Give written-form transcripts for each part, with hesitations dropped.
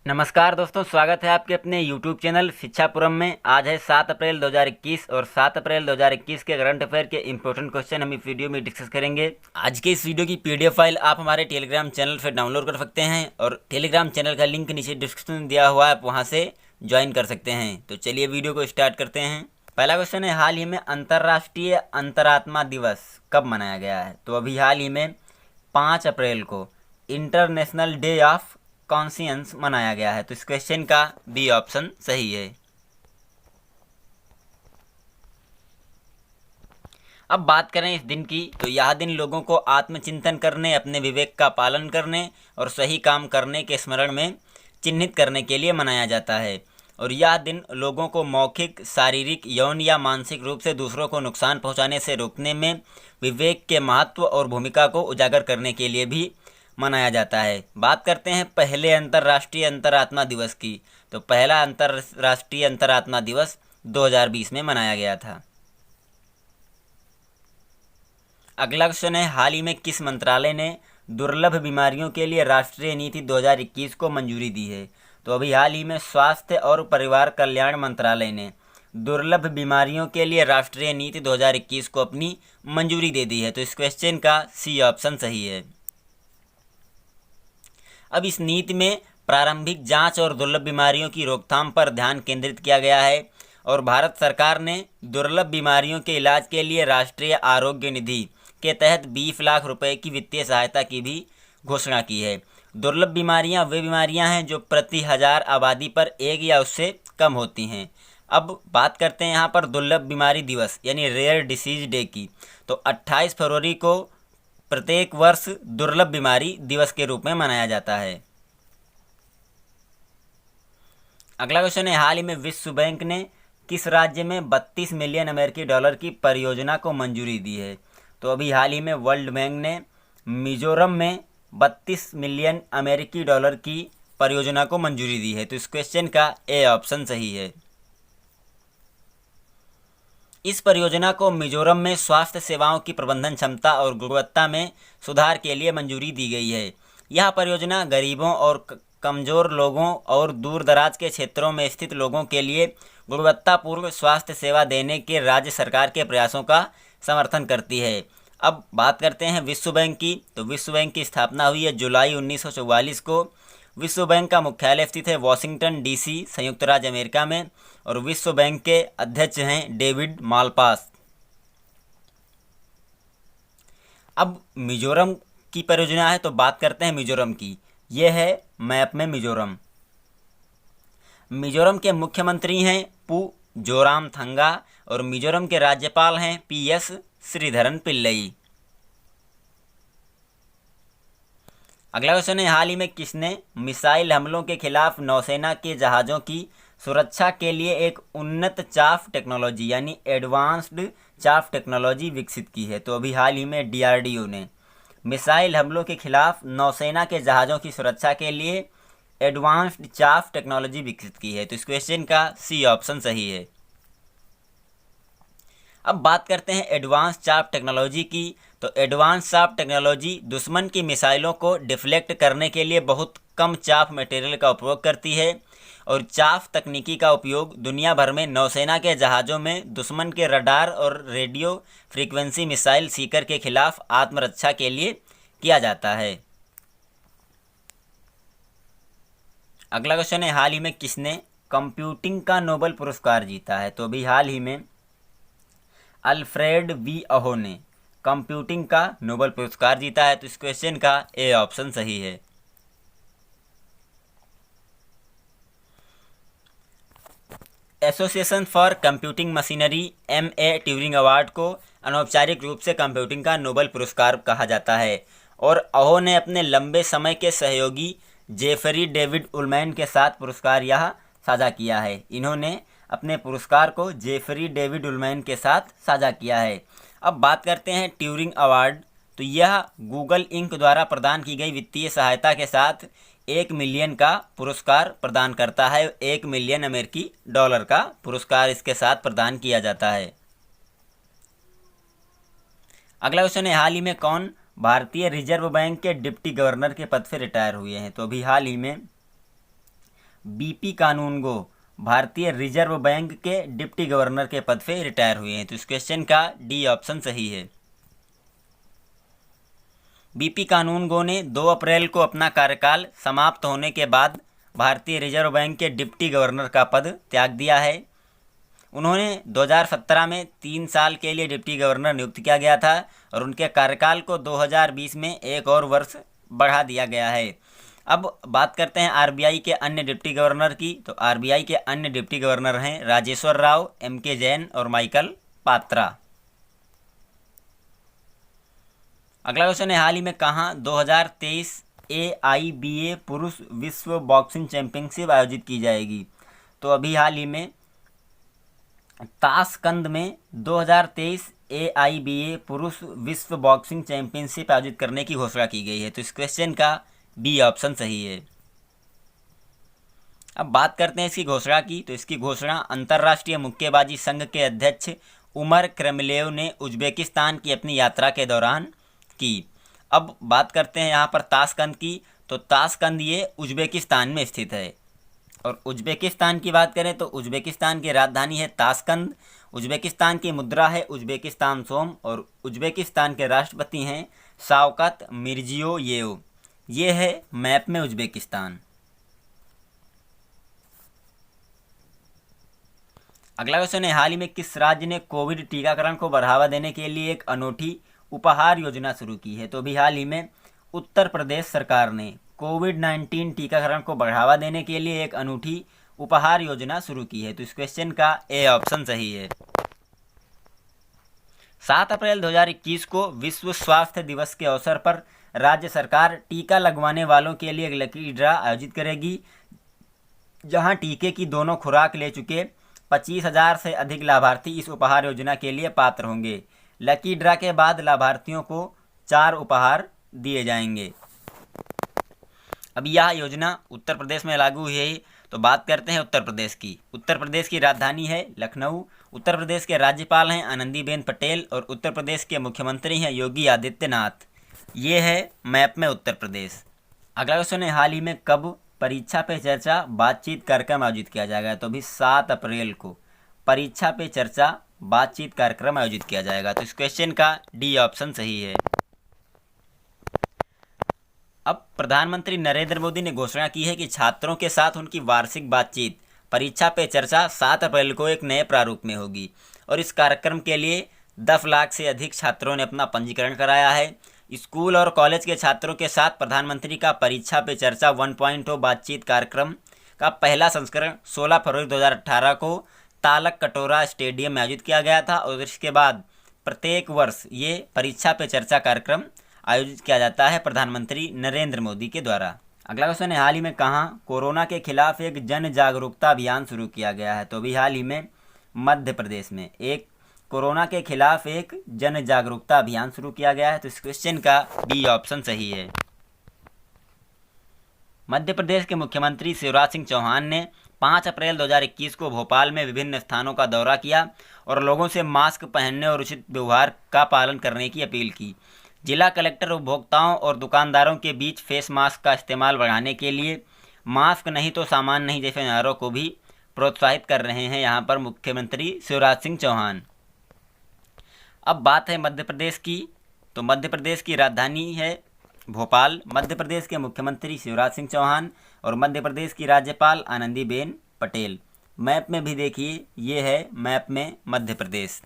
नमस्कार दोस्तों, स्वागत है आपके अपने YouTube चैनल शिक्षापुरम में। आज है 7 अप्रैल 2021 और 7 अप्रैल 2021 के करंट अफेयर के इंपॉर्टेंट क्वेश्चन हम इस वीडियो में डिस्कस करेंगे। आज के इस वीडियो की PDF फाइल आप हमारे टेलीग्राम चैनल से डाउनलोड कर सकते हैं और टेलीग्राम चैनल का लिंक नीचे डिस्क्रिप्शन में दिया हुआ है, आप वहाँ से ज्वाइन कर सकते हैं। तो चलिए वीडियो को स्टार्ट करते हैं। पहला क्वेश्चन है, हाल ही में अंतर्राष्ट्रीय अंतरात्मा दिवस कब मनाया गया है? तो अभी हाल ही में 5 अप्रैल को इंटरनेशनल डे ऑफ कॉन्शियंस मनाया गया है। तो इस क्वेश्चन का बी ऑप्शन सही है। अब बात करें इस दिन की, तो यह दिन लोगों को आत्मचिंतन करने, अपने विवेक का पालन करने और सही काम करने के स्मरण में चिन्हित करने के लिए मनाया जाता है। और यह दिन लोगों को मौखिक, शारीरिक, यौन या मानसिक रूप से दूसरों को नुकसान पहुंचाने से रोकने में विवेक के महत्व और भूमिका को उजागर करने के लिए भी मनाया जाता है। बात करते हैं पहले अंतर्राष्ट्रीय अंतरात्मा दिवस की। तो पहला अंतर्राष्ट्रीय अंतरात्मा दिवस 2020 में मनाया गया था। अगला क्वेश्चन है, हाल ही में किस मंत्रालय ने दुर्लभ बीमारियों के लिए राष्ट्रीय नीति 2021 को मंजूरी दी है? तो अभी हाल ही में स्वास्थ्य और परिवार कल्याण मंत्रालय ने दुर्लभ बीमारियों के लिए राष्ट्रीय नीति 2021 को अपनी मंजूरी दे दी है। तो इस क्वेश्चन का सी ऑप्शन सही है। अब इस नीति में प्रारंभिक जांच और दुर्लभ बीमारियों की रोकथाम पर ध्यान केंद्रित किया गया है और भारत सरकार ने दुर्लभ बीमारियों के इलाज के लिए राष्ट्रीय आरोग्य निधि के तहत 20 लाख रुपए की वित्तीय सहायता की भी घोषणा की है। दुर्लभ बीमारियां वे बीमारियां हैं जो प्रति 1000 आबादी पर एक या उससे कम होती हैं। अब बात करते हैं यहाँ पर दुर्लभ बीमारी दिवस यानी रेयर डिसीज डे की। तो 28 फरवरी को प्रत्येक वर्ष दुर्लभ बीमारी दिवस के रूप में मनाया जाता है। अगला क्वेश्चन है, हाल ही में विश्व बैंक ने किस राज्य में 32 मिलियन अमेरिकी डॉलर की परियोजना को मंजूरी दी है? तो अभी हाल ही में वर्ल्ड बैंक ने मिजोरम में 32 मिलियन अमेरिकी डॉलर की परियोजना को मंजूरी दी है। तो इस क्वेश्चन का ए ऑप्शन सही है। इस परियोजना को मिजोरम में स्वास्थ्य सेवाओं की प्रबंधन क्षमता और गुणवत्ता में सुधार के लिए मंजूरी दी गई है। यह परियोजना गरीबों और कमज़ोर लोगों और दूर दराज के क्षेत्रों में स्थित लोगों के लिए गुणवत्तापूर्ण स्वास्थ्य सेवा देने के राज्य सरकार के प्रयासों का समर्थन करती है। अब बात करते हैं विश्व बैंक की। तो विश्व बैंक की स्थापना हुई है जुलाई 1944 को। विश्व बैंक का मुख्यालय स्थित है वाशिंगटन DC, संयुक्त राज्य अमेरिका में और विश्व बैंक के अध्यक्ष हैं डेविड मालपास। अब मिजोरम की परियोजना है, तो बात करते हैं मिजोरम की। यह है मैप में मिजोरम। मिजोरम के मुख्यमंत्री हैं पू जोरामथंगा और मिजोरम के राज्यपाल हैं PS श्रीधरन पिल्लई। अगला क्वेश्चन है, हाल ही में किसने मिसाइल हमलों के खिलाफ नौसेना के जहाज़ों की सुरक्षा के लिए एक उन्नत चाफ टेक्नोलॉजी यानी एडवांस्ड चाफ टेक्नोलॉजी विकसित की है? तो अभी हाल ही में DRDO ने मिसाइल हमलों के खिलाफ नौसेना के जहाज़ों की सुरक्षा के लिए एडवांस्ड चाफ टेक्नोलॉजी विकसित की है। तो इस क्वेश्चन का सी ऑप्शन सही है। अब बात करते हैं एडवांस चाफ टेक्नोलॉजी की। तो एडवांस चाफ टेक्नोलॉजी दुश्मन की मिसाइलों को डिफ्लेक्ट करने के लिए बहुत कम चाफ मटेरियल का उपयोग करती है और चाफ तकनीकी का उपयोग दुनिया भर में नौसेना के जहाज़ों में दुश्मन के रडार और रेडियो फ्रीक्वेंसी मिसाइल सीकर के खिलाफ आत्मरक्षा के लिए किया जाता है। अगला क्वेश्चन है, हाल ही में किसने कंप्यूटिंग का नोबेल पुरस्कार जीता है? तो अभी हाल ही में अल्फ्रेड V अहो ने कंप्यूटिंग का नोबेल पुरस्कार जीता है। तो इस क्वेश्चन का ए ऑप्शन सही है। Association for computing machinery MA Turing award को अनौपचारिक रूप से कंप्यूटिंग का नोबेल पुरस्कार कहा जाता है और अहो ने अपने लंबे समय के सहयोगी जेफरी डेविड उलमैन के साथ पुरस्कार यह साझा किया है। इन्होंने अपने पुरस्कार को जेफरी डेविड उलमैन के साथ साझा किया है। अब बात करते हैं ट्यूरिंग अवार्ड। तो यह गूगल इंक द्वारा प्रदान की गई वित्तीय सहायता के साथ 1 मिलियन का पुरस्कार प्रदान करता है। 1 मिलियन अमेरिकी डॉलर का पुरस्कार इसके साथ प्रदान किया जाता है। अगला क्वेश्चन है, हाल ही में कौन भारतीय रिजर्व बैंक के डिप्टी गवर्नर के पद से रिटायर हुए हैं? तो अभी हाल ही में बीपी कानूनगो भारतीय रिजर्व बैंक के डिप्टी गवर्नर के पद से रिटायर हुए हैं। तो इस क्वेश्चन का डी ऑप्शन सही है। बीपी कानूनगो ने 2 अप्रैल को अपना कार्यकाल समाप्त होने के बाद भारतीय रिजर्व बैंक के डिप्टी गवर्नर का पद त्याग दिया है। उन्होंने 2017 में 3 साल के लिए डिप्टी गवर्नर नियुक्त किया गया था और उनके कार्यकाल को 2020 में 1 और वर्ष बढ़ा दिया गया है। अब बात करते हैं आरबीआई के अन्य डिप्टी गवर्नर की। तो आरबीआई के अन्य डिप्टी गवर्नर हैं राजेश्वर राव, एमके जैन और माइकल पात्रा। अगला क्वेश्चन है, हाल ही में कहाँ 2023 AIBA पुरुष विश्व बॉक्सिंग चैंपियनशिप आयोजित की जाएगी? तो अभी हाल ही में ताशकंद में 2023 AIBA पुरुष विश्व बॉक्सिंग चैंपियनशिप आयोजित करने की घोषणा की गई है। तो इस क्वेश्चन का बी ऑप्शन सही है। अब बात करते हैं इसकी घोषणा की। तो इसकी घोषणा अंतर्राष्ट्रीय मुक्केबाजी संघ के अध्यक्ष उमर क्रमिलेव ने उज्बेकिस्तान की अपनी यात्रा के दौरान की। अब बात करते हैं यहाँ पर ताशकंद की। तो ताशकंद ये उज्बेकिस्तान में स्थित है और उज्बेकिस्तान की बात करें तो उज्बेकिस्तान की राजधानी है ताशकंद। उज्बेकिस्तान की मुद्रा है उज्बेकिस्तान सोम और उज्बेकिस्तान के राष्ट्रपति हैं शावकत मिर्जियोयेव। ये है मैप में उज्बेकिस्तान। अगला क्वेश्चन है, हाल ही में किस राज्य ने कोविड टीकाकरण को बढ़ावा देने के लिए एक अनूठी उपहार योजना शुरू की है? तो अभी हाल ही में उत्तर प्रदेश सरकार ने कोविड-19 टीकाकरण को बढ़ावा देने के लिए एक अनूठी उपहार योजना शुरू की है। तो इस क्वेश्चन का ए ऑप्शन सही है। 7 अप्रैल 2021 को विश्व स्वास्थ्य दिवस के अवसर पर राज्य सरकार टीका लगवाने वालों के लिए एक लकी ड्रा आयोजित करेगी, जहां टीके की दोनों खुराक ले चुके 25,000 से अधिक लाभार्थी इस उपहार योजना के लिए पात्र होंगे। लकी ड्रा के बाद लाभार्थियों को 4 उपहार दिए जाएंगे। अब यह योजना उत्तर प्रदेश में लागू हुई है। तो बात करते हैं उत्तर प्रदेश की। उत्तर प्रदेश की राजधानी है लखनऊ। उत्तर प्रदेश के राज्यपाल हैं आनंदीबेन पटेल और उत्तर प्रदेश के मुख्यमंत्री हैं योगी आदित्यनाथ। ये है मैप में उत्तर प्रदेश। अगला क्वेश्चन है, हाल ही में कब परीक्षा पे चर्चा बातचीत कार्यक्रम आयोजित किया जाएगा? तो अभी 7 अप्रैल को परीक्षा पे चर्चा बातचीत कार्यक्रम आयोजित किया जाएगा। तो इस क्वेश्चन का डी ऑप्शन सही है। अब प्रधानमंत्री नरेंद्र मोदी ने घोषणा की है कि छात्रों के साथ उनकी वार्षिक बातचीत परीक्षा पे चर्चा 7 अप्रैल को एक नए प्रारूप में होगी और इस कार्यक्रम के लिए 10 लाख से अधिक छात्रों ने अपना पंजीकरण कराया है। स्कूल और कॉलेज के छात्रों के साथ प्रधानमंत्री का परीक्षा पे चर्चा 1.0 बातचीत कार्यक्रम का पहला संस्करण 16 फरवरी 2018 को तालक कटोरा स्टेडियम में आयोजित किया गया था और इसके बाद प्रत्येक वर्ष ये परीक्षा पे चर्चा कार्यक्रम आयोजित किया जाता है प्रधानमंत्री नरेंद्र मोदी के द्वारा। अगला क्वेश्चन है, हाल ही में कहाँ कोरोना के खिलाफ एक जन जागरूकता अभियान शुरू किया गया है? तो अभी हाल ही में मध्य प्रदेश में एक कोरोना के खिलाफ एक जन जागरूकता अभियान शुरू किया गया है। तो इस क्वेश्चन का बी ऑप्शन सही है। मध्य प्रदेश के मुख्यमंत्री शिवराज सिंह चौहान ने 5 अप्रैल 2021 को भोपाल में विभिन्न स्थानों का दौरा किया और लोगों से मास्क पहनने और उचित व्यवहार का पालन करने की अपील की। जिला कलेक्टर उपभोक्ताओं और दुकानदारों के बीच फेस मास्क का इस्तेमाल बढ़ाने के लिए मास्क नहीं तो सामान नहीं जैसे नारों को भी प्रोत्साहित कर रहे हैं यहाँ पर मुख्यमंत्री शिवराज सिंह चौहान। अब बात है मध्य प्रदेश की। तो मध्य प्रदेश की राजधानी है भोपाल। मध्य प्रदेश के मुख्यमंत्री शिवराज सिंह चौहान और मध्य प्रदेश की राज्यपाल आनंदीबेन पटेल। मैप में भी देखिए, ये है मैप में मध्य प्रदेश।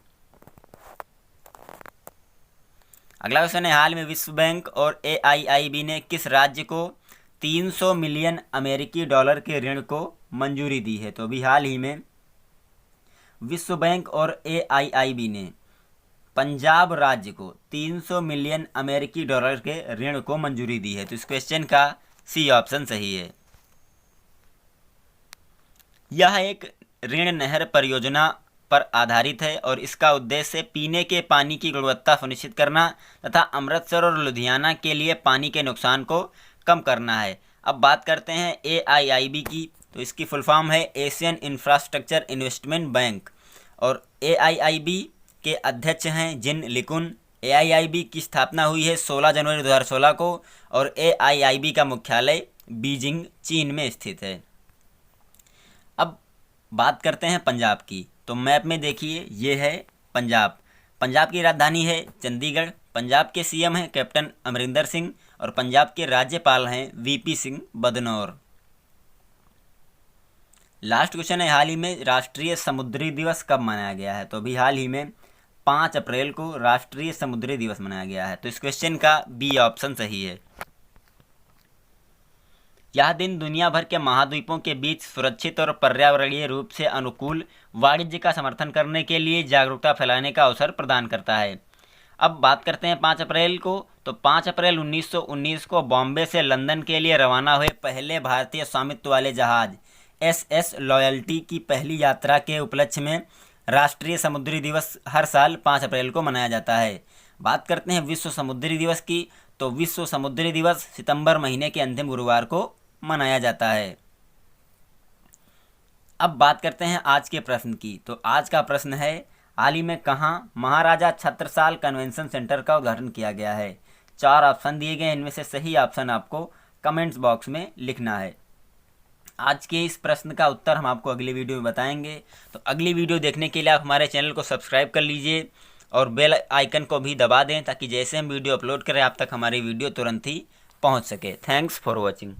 अगला क्वेश्चन है, हाल में विश्व बैंक और AIIB ने किस राज्य को 300 मिलियन अमेरिकी डॉलर के ऋण को मंजूरी दी है? तो अभी हाल ही में विश्व बैंक और AIIB ने पंजाब राज्य को 300 मिलियन अमेरिकी डॉलर के ऋण को मंजूरी दी है। तो इस क्वेश्चन का सी ऑप्शन सही है। यह एक ऋण नहर परियोजना पर आधारित है और इसका उद्देश्य पीने के पानी की गुणवत्ता सुनिश्चित करना तथा अमृतसर और लुधियाना के लिए पानी के नुकसान को कम करना है। अब बात करते हैं AIIB की। तो इसकी फुल फॉर्म है एशियन इंफ्रास्ट्रक्चर इन्वेस्टमेंट बैंक और AIIB के अध्यक्ष हैं जिन लिकुन। AIIB की स्थापना हुई है 16 जनवरी 2016 को और AIIB का मुख्यालय बीजिंग चीन में स्थित है। अब बात करते हैं पंजाब की। तो मैप में देखिए ये है पंजाब। पंजाब की राजधानी है चंडीगढ़। पंजाब के सीएम हैं कैप्टन अमरिंदर सिंह और पंजाब के राज्यपाल हैं VP Singh Badnore. Last question है, हाल ही में राष्ट्रीय समुद्री दिवस कब मनाया गया है? तो अभी हाल ही में 5 अप्रैल को राष्ट्रीय समुद्री दिवस मनाया गया है। तो इस क्वेश्चन का बी ऑप्शन सही है। यह दिन दुनिया भर के महाद्वीपों के बीच सुरक्षित और पर्यावरणीय रूप से अनुकूल वाणिज्य का समर्थन करने के लिए जागरूकता फैलाने का अवसर प्रदान करता है। अब बात करते हैं 5 अप्रैल को। तो 5 अप्रैल 1919 को बॉम्बे से लंदन के लिए रवाना हुए पहले भारतीय स्वामित्व वाले जहाज SS लॉयल्टी की पहली यात्रा के उपलक्ष्य में राष्ट्रीय समुद्री दिवस हर साल 5 अप्रैल को मनाया जाता है। बात करते हैं विश्व समुद्री दिवस की। तो विश्व समुद्री दिवस सितंबर महीने के अंतिम गुरुवार को मनाया जाता है। अब बात करते हैं आज के प्रश्न की। तो आज का प्रश्न है, हाल ही में कहाँ महाराजा छत्रसाल कन्वेंशन सेंटर का उद्घाटन किया गया है? 4 ऑप्शन दिए गए, इनमें से सही ऑप्शन आपको कमेंट्स बॉक्स में लिखना है। आज के इस प्रश्न का उत्तर हम आपको अगली वीडियो में बताएंगे। तो अगली वीडियो देखने के लिए आप हमारे चैनल को सब्सक्राइब कर लीजिए और बेल आइकन को भी दबा दें ताकि जैसे हम वीडियो अपलोड करें आप तक हमारी वीडियो तुरंत ही पहुंच सके। Thanks for watching.